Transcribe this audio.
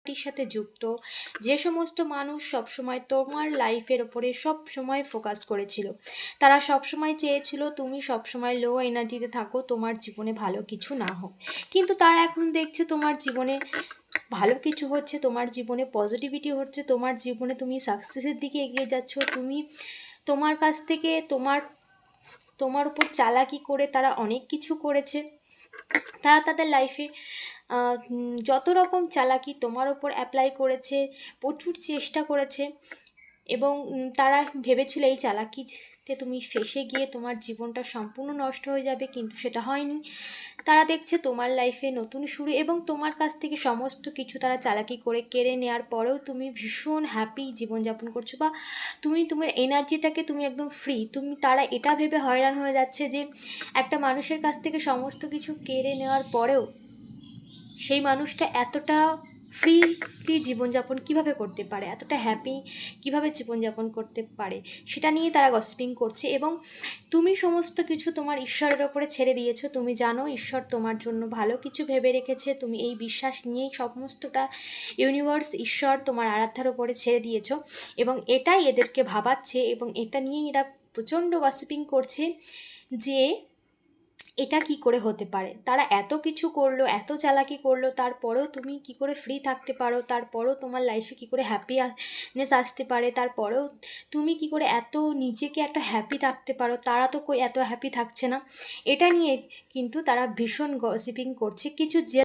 পার্টির সাথে যুক্ত, যে সমস্ত মানুষ সবসময় তোমার লাইফের ওপরে সব সময় ফোকাস করেছিল, তারা সবসময় চেয়েছিল তুমি সবসময় লো এনার্জিতে থাকো, তোমার জীবনে ভালো কিছু না হোক। কিন্তু তারা এখন দেখছে তোমার জীবনে ভালো কিছু হচ্ছে, তোমার জীবনে পজিটিভিটি হচ্ছে, তোমার জীবনে তুমি সাকসেসের দিকে এগিয়ে যাচ্ছ। তুমি তোমার কাছ থেকে তোমার উপর চালাকি করে তারা অনেক কিছু করেছে। তারা তাদের লাইফে যত রকম চালাকি তোমার ওপর অ্যাপ্লাই করেছে, প্রচুর চেষ্টা করেছে, এবং তারা ভেবেছিল এই চালাকিতে তুমি ফেঁসে গিয়ে তোমার জীবনটা সম্পূর্ণ নষ্ট হয়ে যাবে, কিন্তু সেটা হয়নি। তারা দেখছে তোমার লাইফে নতুন শুরু, এবং তোমার কাছ থেকে সমস্ত কিছু তারা চালাকি করে কেড়ে নেওয়ার পরেও তুমি ভীষণ হ্যাপি জীবনযাপন করছো, বা তোমার এনার্জিটাকে তুমি একদম ফ্রি। তারা এটা ভেবে হয়রান হয়ে যাচ্ছে যে একটা মানুষের কাছ থেকে সমস্ত কিছু কেড়ে নেওয়ার পরেও সেই মানুষটা এতটা ফ্রিলি জীবনযাপন কিভাবে করতে পারে, এতটা হ্যাপি কিভাবে জীবনযাপন করতে পারে, সেটা নিয়ে তারা গসিপিং করছে। এবং তুমি সমস্ত কিছু তোমার ঈশ্বরের ওপরে ছেড়ে দিয়েছো। তুমি জানো ঈশ্বর তোমার জন্য ভালো কিছু ভেবে রেখেছে, তুমি এই বিশ্বাস নিয়েই সমস্তটা ইউনিভার্স, ঈশ্বর তোমার আরাধ্যার ওপরে ছেড়ে দিয়েছো। এবং এটাই এদেরকে ভাবাচ্ছে, এবং এটা নিয়েই এরা প্রচণ্ড গসিপিং করছে যে এটা কি করে হতে পারে। তারা এত কিছু করলো, এত চালাকি করলো, তারপরেও তুমি কি করে ফ্রি থাকতে পারো, তারপরেও তোমার লাইফে কি করে হ্যাপিনেস আসতে পারে, তারপরেও তুমি কি করে এত নিজেকে একটা হ্যাপি থাকতে পারো, তারা তো এত হ্যাপি থাকছে না। এটা নিয়ে কিন্তু তারা ভীষণ গসিপিং করছে। কিছু